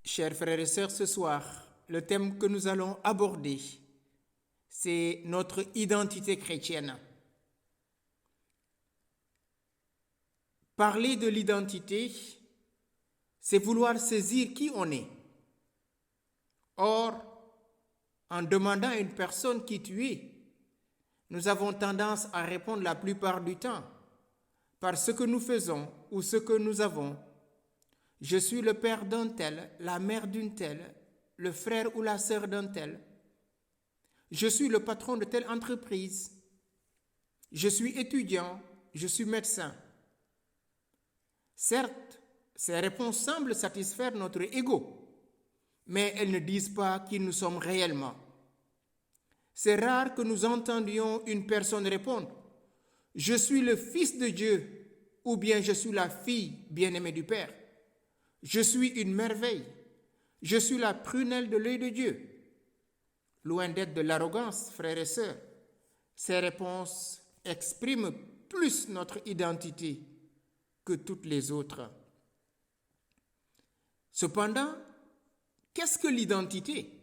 Chers frères et sœurs, ce soir, le thème que nous allons aborder, c'est notre identité chrétienne. Parler de l'identité, c'est vouloir saisir qui on est. Or, en demandant à une personne qui tu es, nous avons tendance à répondre la plupart du temps par ce que nous faisons ou ce que nous avons. Je suis le père d'un tel, la mère d'une telle, le frère ou la sœur d'un tel. Je suis le patron de telle entreprise. Je suis étudiant, je suis médecin. Certes, ces réponses semblent satisfaire notre ego, mais elles ne disent pas qui nous sommes réellement. C'est rare que nous entendions une personne répondre « Je suis le fils de Dieu » ou bien « Je suis la fille bien-aimée du Père ». Je suis une merveille. Je suis la prunelle de l'œil de Dieu. Loin d'être de l'arrogance, frères et sœurs, ces réponses expriment plus notre identité que toutes les autres. Cependant, qu'est-ce que l'identité?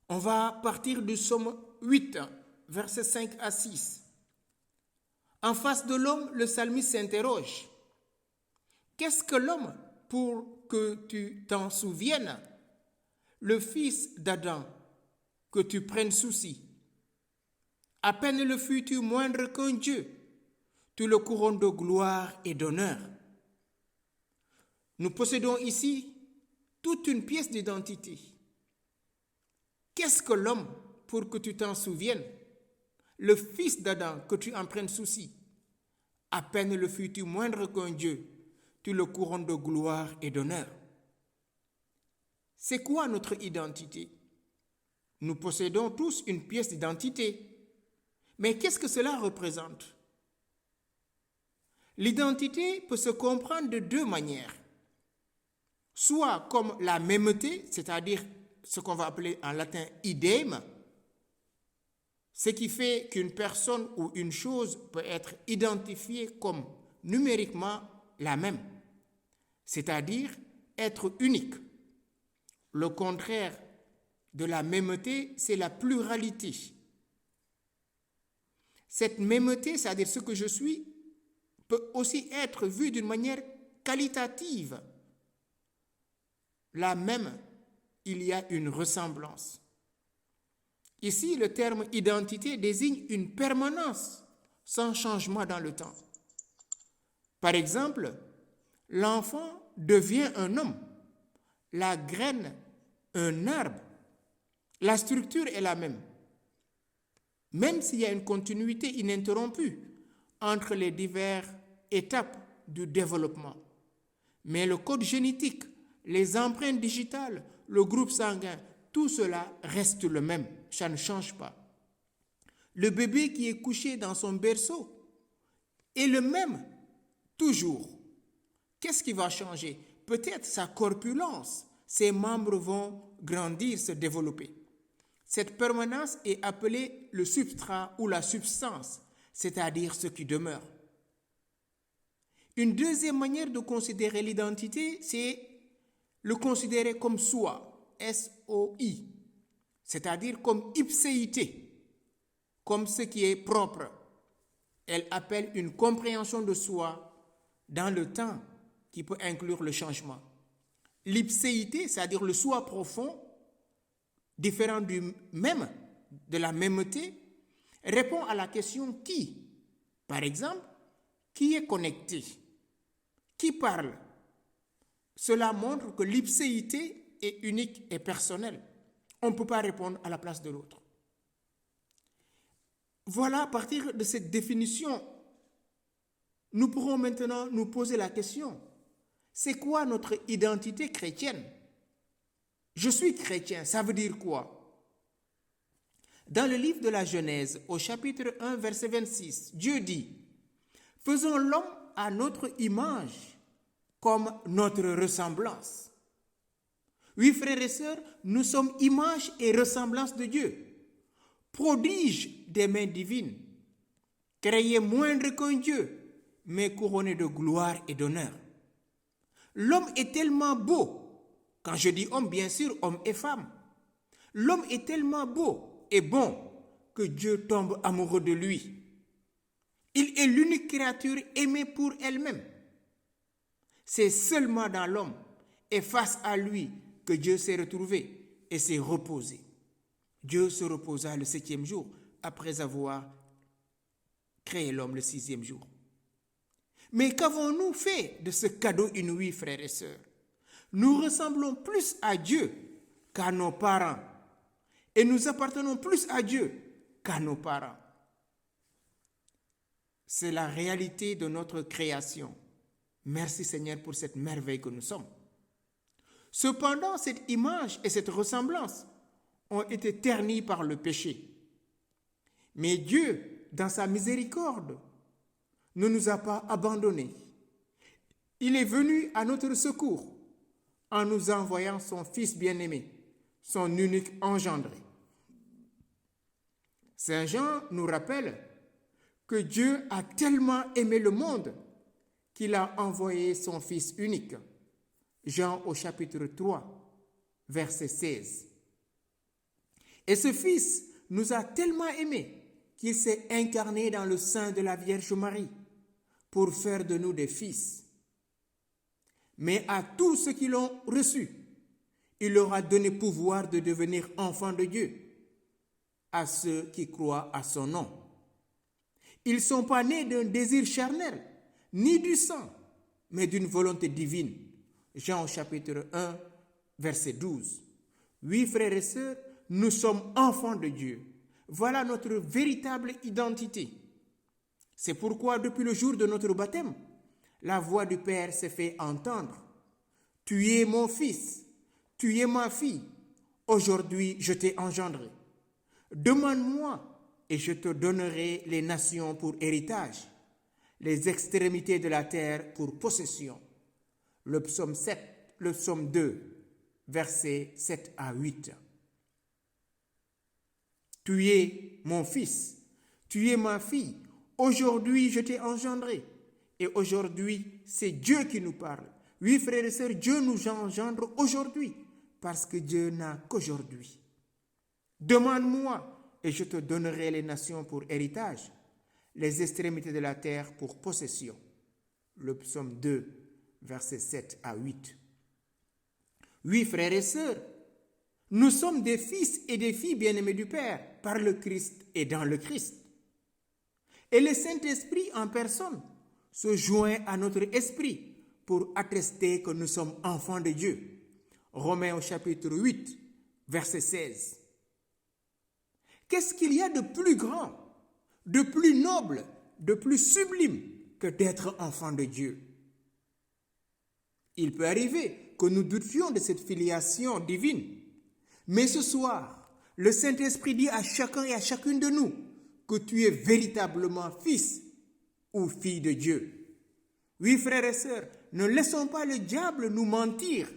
On va partir du psaume 8, versets 5 à 6. En face de l'homme, le psalmiste s'interroge. Qu'est-ce que l'homme pour que tu t'en souviennes? Le fils d'Adam, que tu prennes souci. À peine le fus-tu moindre qu'un Dieu, tu le couronnes de gloire et d'honneur. Nous possédons ici toute une pièce d'identité. Qu'est-ce que l'homme pour que tu t'en souviennes? Le fils d'Adam, que tu en prennes souci. À peine le fus-tu moindre qu'un Dieu, tu le couronnes de gloire et d'honneur. C'est quoi notre identité? Nous possédons tous une pièce d'identité. Mais qu'est-ce que cela représente? L'identité peut se comprendre de deux manières. Soit comme la mêmeté, c'est-à-dire ce qu'on va appeler en latin idem, ce qui fait qu'une personne ou une chose peut être identifiée comme numériquement la même, c'est-à-dire être unique. Le contraire de la mêmeté, c'est la pluralité. Cette mêmeté, c'est-à-dire ce que je suis, peut aussi être vu d'une manière qualitative. Là même, il y a une ressemblance. Ici, le terme identité désigne une permanence sans changement dans le temps. Par exemple, l'enfant devient un homme, la graine un arbre. La structure est la même. Même s'il y a une continuité ininterrompue entre les diverses étapes du développement. Mais le code génétique, les empreintes digitales, le groupe sanguin, tout cela reste le même, ça ne change pas. Le bébé qui est couché dans son berceau est le même, toujours. Qu'est-ce qui va changer? Peut-être sa corpulence, ses membres vont grandir, se développer. Cette permanence est appelée le substrat ou la substance, c'est-à-dire ce qui demeure. Une deuxième manière de considérer l'identité, c'est le considérer comme soi, S-O-I, c'est-à-dire comme ipséité, comme ce qui est propre. Elle appelle une compréhension de soi dans le temps qui peut inclure le changement. L'ipséité, c'est-à-dire le soi profond, différent du même, de la mêmeté, répond à la question qui. Par exemple, qui est connecté? Qui parle? Cela montre que l'ipséité est unique et personnelle. On ne peut pas répondre à la place de l'autre. Voilà, à partir de cette définition, nous pourrons maintenant nous poser la question. C'est quoi notre identité chrétienne? Je suis chrétien, ça veut dire quoi? Dans le livre de la Genèse, au chapitre 1, verset 26, Dieu dit « Faisons l'homme à notre image, comme notre ressemblance. » Oui, frères et sœurs, nous sommes image et ressemblance de Dieu, prodige des mains divines, créé moindre qu'un Dieu, mais couronné de gloire et d'honneur. L'homme est tellement beau Quand je dis homme, bien sûr, homme et femme. L'homme est tellement beau et bon que Dieu tombe amoureux de lui. Il est l'unique créature aimée pour elle-même. C'est seulement dans l'homme et face à lui que Dieu s'est retrouvé et s'est reposé. Dieu se reposa le 7e jour après avoir créé l'homme le 6e jour. Mais qu'avons-nous fait de ce cadeau inouï, frères et sœurs? Nous ressemblons plus à Dieu qu'à nos parents et nous appartenons plus à Dieu qu'à nos parents. C'est la réalité de notre création. Merci Seigneur pour cette merveille que nous sommes. Cependant, cette image et cette ressemblance ont été ternies par le péché. Mais Dieu, dans sa miséricorde, ne nous a pas abandonnés. Il est venu à notre secours en nous envoyant son Fils bien-aimé, son unique engendré. Saint Jean nous rappelle que Dieu a tellement aimé le monde qu'il a envoyé son Fils unique. Jean au chapitre 3, verset 16. Et ce Fils nous a tellement aimés qu'il s'est incarné dans le sein de la Vierge Marie pour faire de nous des fils. Mais à tous ceux qui l'ont reçu, il leur a donné pouvoir de devenir enfants de Dieu, à ceux qui croient à son nom. Ils ne sont pas nés d'un désir charnel, ni du sang, mais d'une volonté divine. Jean chapitre 1, verset 12. Oui, frères et sœurs, nous sommes enfants de Dieu. Voilà notre véritable identité. C'est pourquoi depuis le jour de notre baptême, la voix du Père s'est fait entendre. Tu es mon fils, tu es ma fille. Aujourd'hui, je t'ai engendré. Demande-moi et je te donnerai les nations pour héritage, les extrémités de la terre pour possession. Le psaume 2, versets 7 à 8. Tu es mon fils, tu es ma fille. Aujourd'hui, je t'ai engendré. Et aujourd'hui, c'est Dieu qui nous parle. Oui, frères et sœurs, Dieu nous engendre aujourd'hui parce que Dieu n'a qu'aujourd'hui. Demande-moi et je te donnerai les nations pour héritage, les extrémités de la terre pour possession. Le psaume 2, versets 7 à 8. Oui, frères et sœurs, nous sommes des fils et des filles bien-aimés du Père par le Christ et dans le Christ. Et le Saint-Esprit en personne se joint à notre esprit pour attester que nous sommes enfants de Dieu. Romains au chapitre 8, verset 16. Qu'est-ce qu'il y a de plus grand, de plus noble, de plus sublime que d'être enfant de Dieu? Il peut arriver que nous doutions de cette filiation divine. Mais ce soir, le Saint-Esprit dit à chacun et à chacune de nous que tu es véritablement fils ou fille de Dieu. Oui, frères et sœurs, ne laissons pas le diable nous mentir,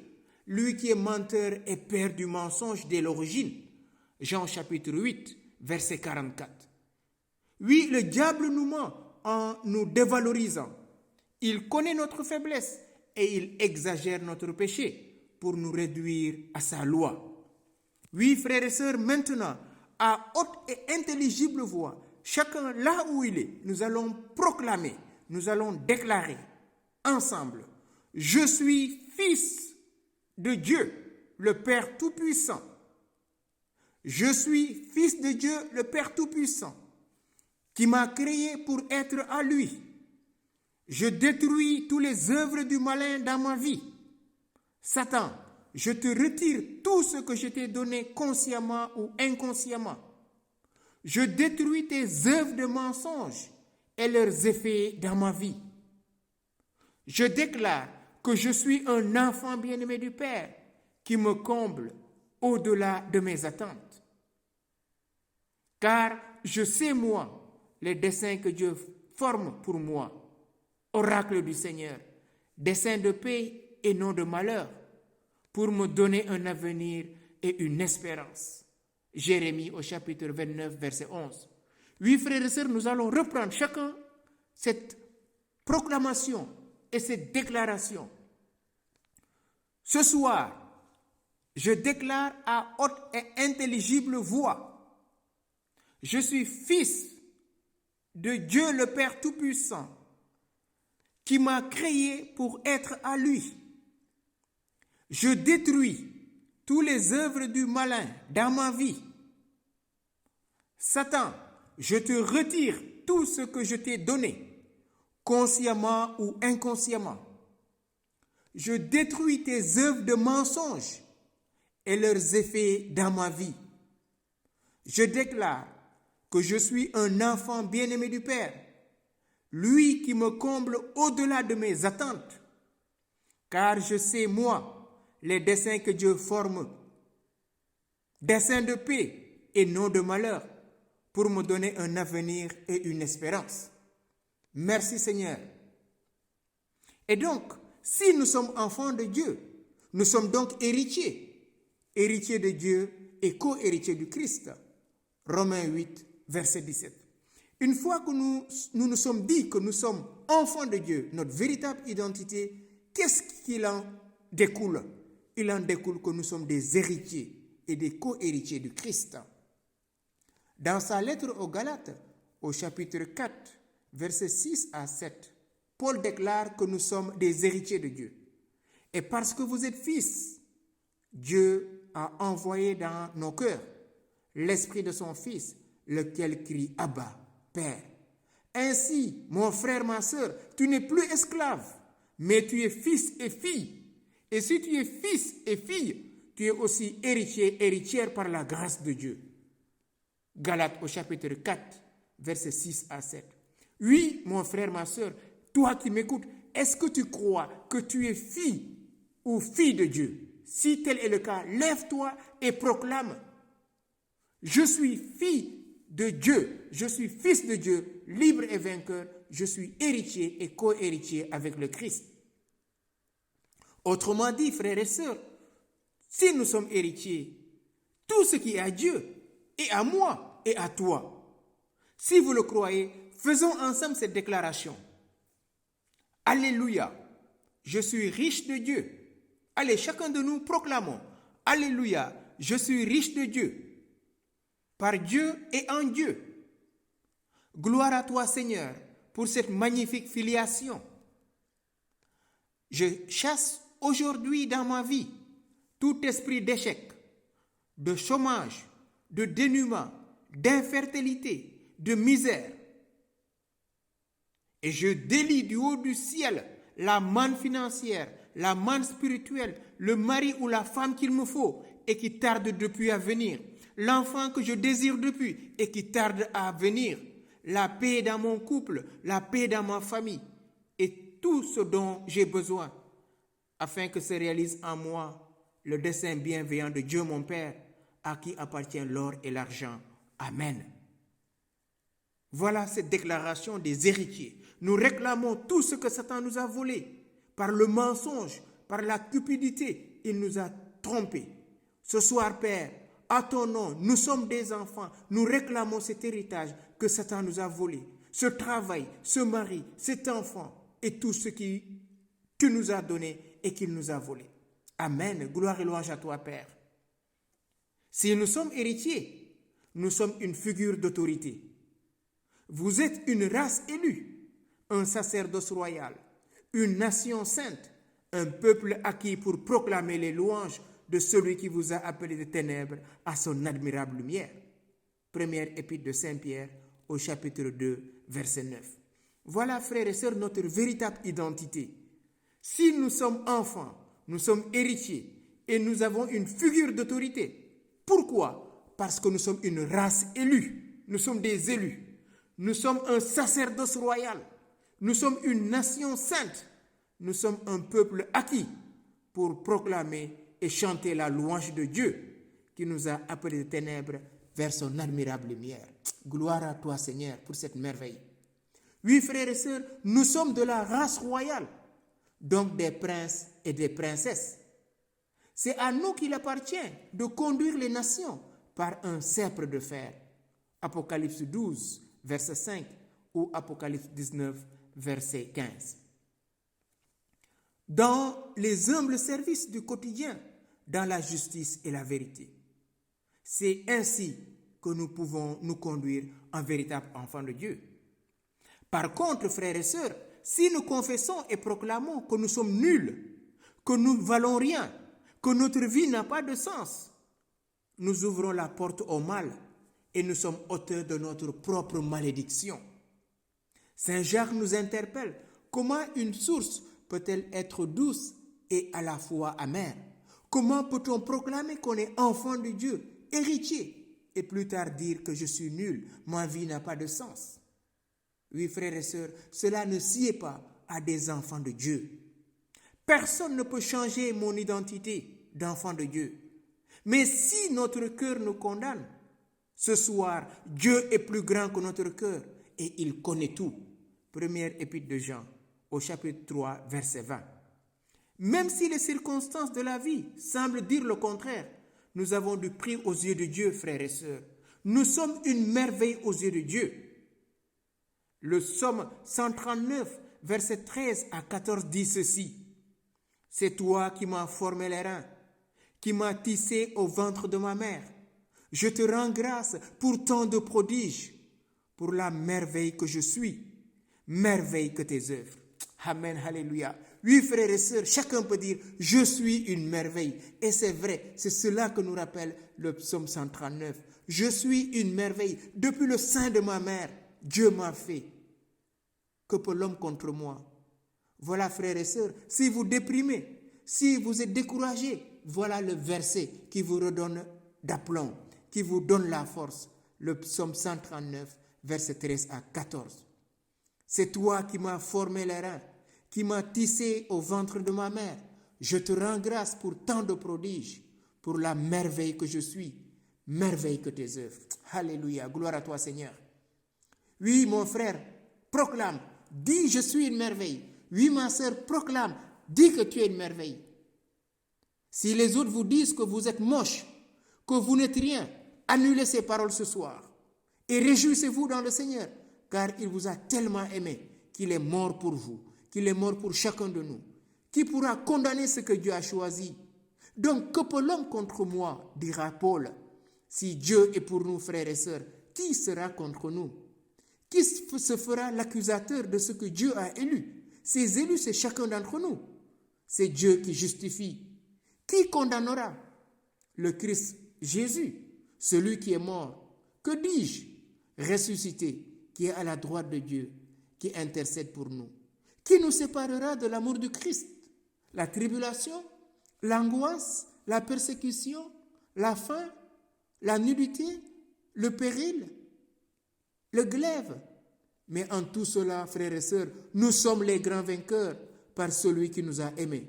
lui qui est menteur et père du mensonge dès l'origine. Jean chapitre 8, verset 44. Oui, le diable nous ment en nous dévalorisant. Il connaît notre faiblesse et il exagère notre péché pour nous réduire à sa loi. Oui, frères et sœurs, maintenant, à haute et intelligible voix, chacun là où il est, nous allons proclamer, nous allons déclarer ensemble, je suis fils de Dieu, le Père Tout-Puissant. Je suis fils de Dieu, le Père Tout-Puissant, qui m'a créé pour être à lui. Je détruis toutes les œuvres du malin dans ma vie. Satan, je te retire tout ce que je t'ai donné consciemment ou inconsciemment. Je détruis tes œuvres de mensonge et leurs effets dans ma vie. Je déclare que je suis un enfant bien-aimé du Père qui me comble au-delà de mes attentes. Car je sais, moi, les desseins que Dieu forme pour moi, oracle du Seigneur, desseins de paix et non de malheur, pour me donner un avenir et une espérance. Jérémie au chapitre 29, verset 11. Oui, frères et sœurs, nous allons reprendre chacun cette proclamation et cette déclaration. Ce soir, Je déclare à haute et intelligible voix, je suis fils de Dieu le Père Tout-Puissant, qui m'a créé pour être à lui. Je détruis toutes les œuvres du malin dans ma vie. Satan, je te retire tout ce que je t'ai donné, consciemment ou inconsciemment. Je détruis tes œuvres de mensonge et leurs effets dans ma vie. Je déclare que je suis un enfant bien-aimé du Père, lui qui me comble au-delà de mes attentes, car je sais, moi, les desseins que Dieu forme, desseins de paix et non de malheur, pour me donner un avenir et une espérance. Merci Seigneur. Et donc, si nous sommes enfants de Dieu, nous sommes donc héritiers, héritiers de Dieu et co-héritiers du Christ. Romains 8, verset 17. Une fois que nous nous sommes dit que nous sommes enfants de Dieu, notre véritable identité, qu'est-ce qu'il en découle? Il en découle que nous sommes des héritiers et des co-héritiers du Christ. Dans sa lettre aux Galates, au chapitre 4, versets 6 à 7, Paul déclare que nous sommes des héritiers de Dieu. Et parce que vous êtes fils, Dieu a envoyé dans nos cœurs l'esprit de son Fils, lequel crie « Abba, Père ». Ainsi, mon frère, ma sœur, tu n'es plus esclave, mais tu es fils et fille. Et si tu es fils et fille, tu es aussi héritier, héritière par la grâce de Dieu. Galates au chapitre 4, versets 6 à 7. Oui, mon frère, ma sœur, toi qui m'écoutes, est-ce que tu crois que tu es fille ou fille de Dieu? Si tel est le cas, lève-toi et proclame. Je suis fille de Dieu, je suis fils de Dieu, libre et vainqueur, je suis héritier et co-héritier avec le Christ. Autrement dit, frères et sœurs, si nous sommes héritiers, tout ce qui est à Dieu est à moi et à toi. Si vous le croyez, faisons ensemble cette déclaration. Alléluia, je suis riche de Dieu. Allez, chacun de nous proclamons. Alléluia, je suis riche de Dieu. Par Dieu et en Dieu. Gloire à toi, Seigneur, pour cette magnifique filiation. Je chasse aujourd'hui dans ma vie tout esprit d'échec, de chômage, de dénuement, d'infertilité, de misère. Et je délie du haut du ciel la manne financière, la manne spirituelle, le mari ou la femme qu'il me faut et qui tarde depuis à venir, l'enfant que je désire depuis et qui tarde à venir, la paix dans mon couple, la paix dans ma famille et tout ce dont j'ai besoin afin que se réalise en moi le dessein bienveillant de Dieu mon Père, à qui appartient l'or et l'argent. Amen. Voilà cette déclaration des héritiers. Nous réclamons tout ce que Satan nous a volé. Par le mensonge, par la cupidité, il nous a trompés. Ce soir, Père, à ton nom, nous sommes des enfants. Nous réclamons cet héritage que Satan nous a volé. Ce travail, ce mari, cet enfant et tout ce que tu nous as donné et qu'il nous a volé. Amen. Gloire et louange à toi, Père. Si nous sommes héritiers, nous sommes une figure d'autorité. Vous êtes une race élue, un sacerdoce royal, une nation sainte, un peuple acquis pour proclamer les louanges de celui qui vous a appelé des ténèbres à son admirable lumière. Première épître de Saint Pierre au chapitre 2, verset 9. Voilà, frères et sœurs, notre véritable identité. Si nous sommes enfants, nous sommes héritiers et nous avons une figure d'autorité. Pourquoi? Parce que nous sommes une race élue. Nous sommes des élus. Nous sommes un sacerdoce royal. Nous sommes une nation sainte. Nous sommes un peuple acquis pour proclamer et chanter la louange de Dieu qui nous a appelés des ténèbres vers son admirable lumière. Gloire à toi, Seigneur, pour cette merveille. Oui, frères et sœurs, nous sommes de la race royale, donc des princes et des princesses. C'est à nous qu'il appartient de conduire les nations par un sceptre de fer. Apocalypse 12, verset 5 ou Apocalypse 19, verset 15. Dans les humbles services du quotidien, dans la justice et la vérité. C'est ainsi que nous pouvons nous conduire en véritable enfant de Dieu. Par contre, frères et sœurs, si nous confessons et proclamons que nous sommes nuls, que nous ne valons rien, que notre vie n'a pas de sens, nous ouvrons la porte au mal et nous sommes auteurs de notre propre malédiction. Saint Jacques nous interpelle. Comment une source peut-elle être douce et à la fois amère? Comment peut-on proclamer qu'on est enfant de Dieu, héritier, et plus tard dire que je suis nul, ma vie n'a pas de sens? Oui, frères et sœurs, cela ne sied pas à des enfants de Dieu. Personne ne peut changer mon identité d'enfant de Dieu. Mais si notre cœur nous condamne, ce soir, Dieu est plus grand que notre cœur et il connaît tout. Première épître de Jean, au chapitre 3, verset 20. Même si les circonstances de la vie semblent dire le contraire, nous avons du prix aux yeux de Dieu, frères et sœurs. Nous sommes une merveille aux yeux de Dieu. Le psaume 139, verset 13 à 14 dit ceci. C'est toi qui m'as formé les reins, qui m'as tissé au ventre de ma mère. Je te rends grâce pour tant de prodiges, pour la merveille que je suis, merveille que tes œuvres. Amen, alléluia. Oui, frères et sœurs, chacun peut dire, je suis une merveille. Et c'est vrai, c'est cela que nous rappelle le psaume 139. Je suis une merveille. Depuis le sein de ma mère, Dieu m'a fait. Que peut l'homme contre moi? Voilà, frères et sœurs, si vous déprimez, si vous êtes découragés, voilà le verset qui vous redonne d'aplomb, qui vous donne la force. Le psaume 139, verset 13 à 14. C'est toi qui m'as formé les reins, qui m'as tissé au ventre de ma mère. Je te rends grâce pour tant de prodiges, pour la merveille que je suis, merveille que tes œuvres. Alléluia, gloire à toi Seigneur. Oui, mon frère, proclame, dis je suis une merveille. Oui, ma sœur, proclame, dis que tu es une merveille. Si les autres vous disent que vous êtes moche, que vous n'êtes rien, annulez ces paroles ce soir et réjouissez-vous dans le Seigneur, car il vous a tellement aimé qu'il est mort pour vous, qu'il est mort pour chacun de nous. Qui pourra condamner ce que Dieu a choisi? Donc, que peut l'homme contre moi, dira Paul. Si Dieu est pour nous, frères et sœurs, qui sera contre nous? Qui se fera l'accusateur de ce que Dieu a élu? Ces élus, c'est chacun d'entre nous. C'est Dieu qui justifie. Qui condamnera? Le Christ Jésus, celui qui est mort. Que dis-je? Ressuscité, qui est à la droite de Dieu, qui intercède pour nous. Qui nous séparera de l'amour du Christ? La tribulation, l'angoisse, la persécution, la faim, la nudité, le péril, le glaive. Mais en tout cela, frères et sœurs, nous sommes les grands vainqueurs par celui qui nous a aimés.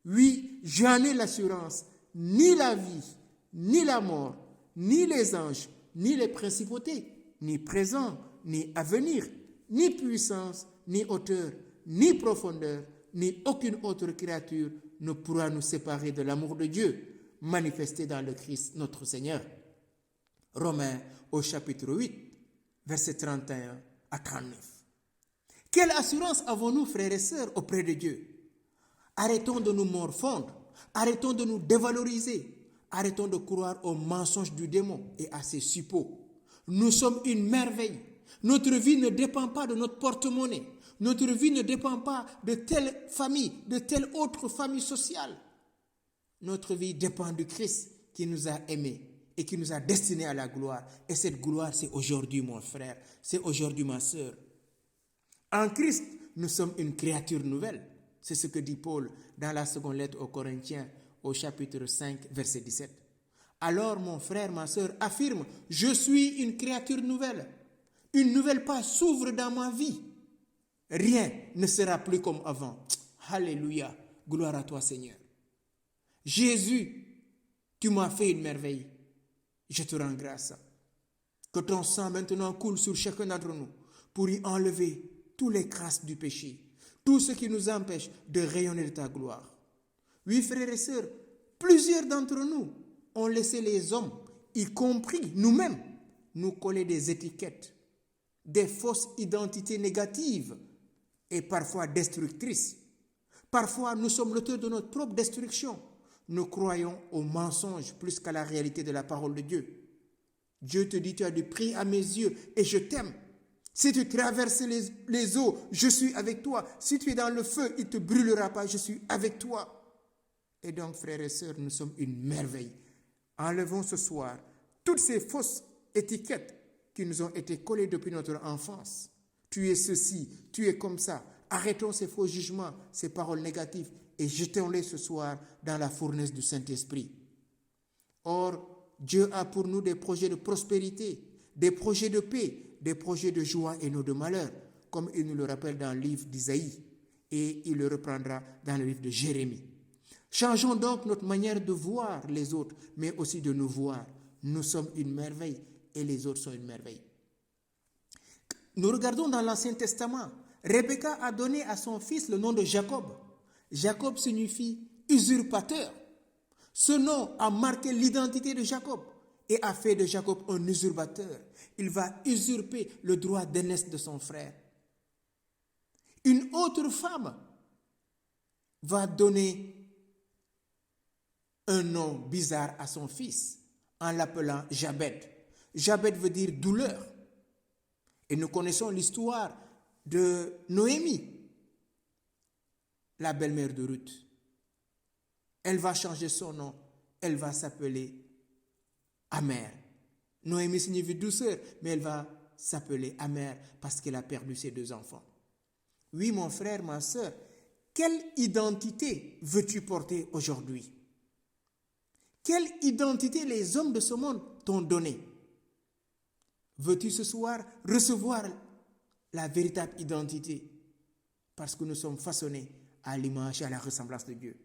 Oui, j'en ai l'assurance, ni la vie, ni la mort, ni les anges, ni les principautés, ni présent, ni avenir, ni puissance, ni hauteur, ni profondeur, ni aucune autre créature ne pourra nous séparer de l'amour de Dieu manifesté dans le Christ notre Seigneur. Romains au chapitre 8, versets 31 à 39. Quelle assurance avons-nous, frères et sœurs, auprès de Dieu? Arrêtons de nous morfondre, arrêtons de nous dévaloriser, arrêtons de croire aux mensonges du démon et à ses suppôts. Nous sommes une merveille. Notre vie ne dépend pas de notre porte-monnaie. Notre vie ne dépend pas de telle famille, de telle autre famille sociale. Notre vie dépend du Christ qui nous a aimés et qui nous a destinés à la gloire. Et cette gloire, c'est aujourd'hui, mon frère. C'est aujourd'hui, ma sœur. En Christ, nous sommes une créature nouvelle. C'est ce que dit Paul dans la seconde lettre aux Corinthiens, au chapitre 5, verset 17. Alors, mon frère, ma sœur, affirme, je suis une créature nouvelle. Une nouvelle page s'ouvre dans ma vie. Rien ne sera plus comme avant. Alléluia. Gloire à toi, Seigneur. Jésus, tu m'as fait une merveille. Je te rends grâce. Que ton sang maintenant coule sur chacun d'entre nous pour y enlever tous les crasses du péché, tout ce qui nous empêche de rayonner de ta gloire. Oui, frères et sœurs, plusieurs d'entre nous ont laissé les hommes, y compris nous-mêmes, nous coller des étiquettes, des fausses identités négatives et parfois destructrices. Parfois, nous sommes l'auteur de notre propre destruction. nous croyons aux mensonges plus qu'à la réalité de la parole de Dieu. Dieu te dit, tu as du prix à mes yeux et je t'aime. Si tu traverses les eaux, je suis avec toi. Si tu es dans le feu, il ne te brûlera pas, je suis avec toi. Et donc, frères et sœurs, nous sommes une merveille. Enlevons ce soir toutes ces fausses étiquettes qui nous ont été collées depuis notre enfance. Tu es ceci, tu es comme ça. Arrêtons ces faux jugements, ces paroles négatives et jetons-les ce soir dans la fournaise du Saint-Esprit. Or, Dieu a pour nous des projets de prospérité, des projets de paix, des projets de joie et non de malheur, comme il nous le rappelle dans le livre d'Isaïe et il le reprendra dans le livre de Jérémie. Changeons donc notre manière de voir les autres, mais aussi de nous voir. Nous sommes une merveille et les autres sont une merveille. Nous regardons dans l'Ancien Testament. Rebecca a donné à son fils le nom de Jacob. Jacob signifie usurpateur. Ce nom a marqué l'identité de Jacob et a fait de Jacob un usurpateur. Il va usurper le droit d'aînesse de son frère. Une autre femme va donner un nom bizarre à son fils en l'appelant Jabed. Jabed veut dire douleur. Et nous connaissons l'histoire de Noémie, la belle-mère de Ruth. Elle va changer son nom, elle va s'appeler amère. Noémie signifie douceur, mais elle va s'appeler amère parce qu'elle a perdu ses 2 enfants. Oui, mon frère, ma soeur, quelle identité veux-tu porter aujourd'hui? Quelle identité les hommes de ce monde t'ont donnée? Veux-tu ce soir recevoir la véritable identité? Parce que nous sommes façonnés à l'image et à la ressemblance de Dieu.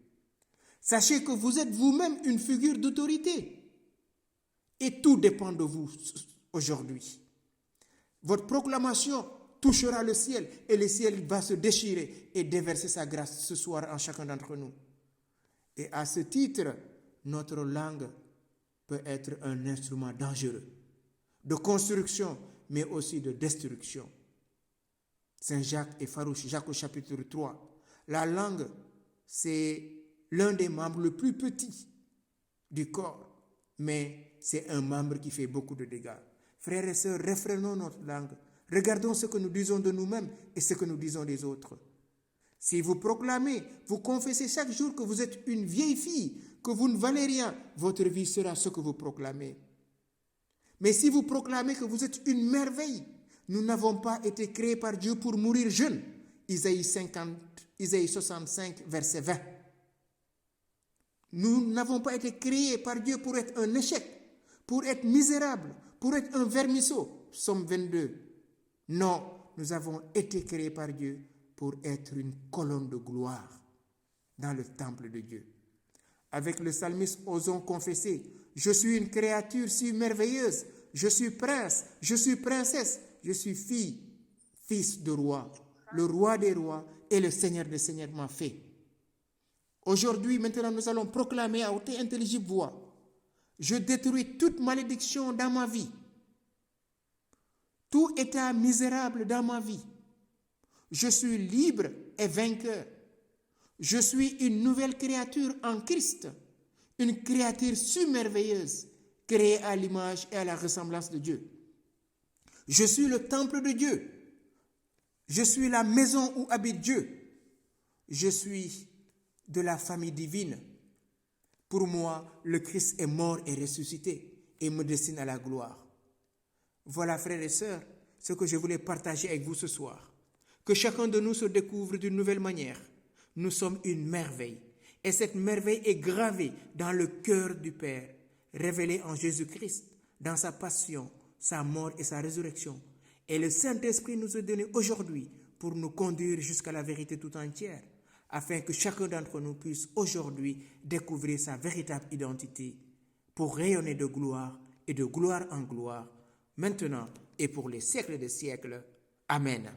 Sachez que vous êtes vous-même une figure d'autorité. Et tout dépend de vous aujourd'hui. Votre proclamation touchera le ciel et le ciel va se déchirer et déverser sa grâce ce soir en chacun d'entre nous. Et à ce titre, notre langue peut être un instrument dangereux de construction, mais aussi de destruction. Saint Jacques est farouche. Jacques au chapitre 3. La langue, c'est l'un des membres les plus petits du corps, mais c'est un membre qui fait beaucoup de dégâts. Frères et sœurs, réfrénons notre langue. Regardons ce que nous disons de nous-mêmes et ce que nous disons des autres. Si vous proclamez, vous confessez chaque jour que vous êtes une vieille fille, que vous ne valez rien, votre vie sera ce que vous proclamez. Mais si vous proclamez que vous êtes une merveille, nous n'avons pas été créés par Dieu pour mourir jeunes. Isaïe 65, verset 20. Nous n'avons pas été créés par Dieu pour être un échec, pour être misérable, pour être un vermisseau. Psaume 22. Non, nous avons été créés par Dieu pour être une colonne de gloire dans le temple de Dieu. Avec le psalmiste, osons confesser: je suis une créature si merveilleuse, je suis prince, je suis princesse, je suis fille, fils de roi. Le roi des rois et le Seigneur des seigneurs m'a fait. Aujourd'hui, maintenant, nous allons proclamer à haute et intelligible voix: je détruis toute malédiction dans ma vie, tout état misérable dans ma vie. Je suis libre et vainqueur. Je suis une nouvelle créature en Christ, une créature si merveilleuse, créée à l'image et à la ressemblance de Dieu. Je suis le temple de Dieu. Je suis la maison où habite Dieu. Je suis de la famille divine. Pour moi, le Christ est mort et ressuscité et me destine à la gloire. Voilà, frères et sœurs, ce que je voulais partager avec vous ce soir. Que chacun de nous se découvre d'une nouvelle manière. Nous sommes une merveille. Et cette merveille est gravée dans le cœur du Père, révélée en Jésus-Christ, dans sa passion, sa mort et sa résurrection. Et le Saint-Esprit nous est donné aujourd'hui pour nous conduire jusqu'à la vérité tout entière, afin que chacun d'entre nous puisse aujourd'hui découvrir sa véritable identité pour rayonner de gloire et de gloire en gloire, maintenant et pour les siècles des siècles. Amen.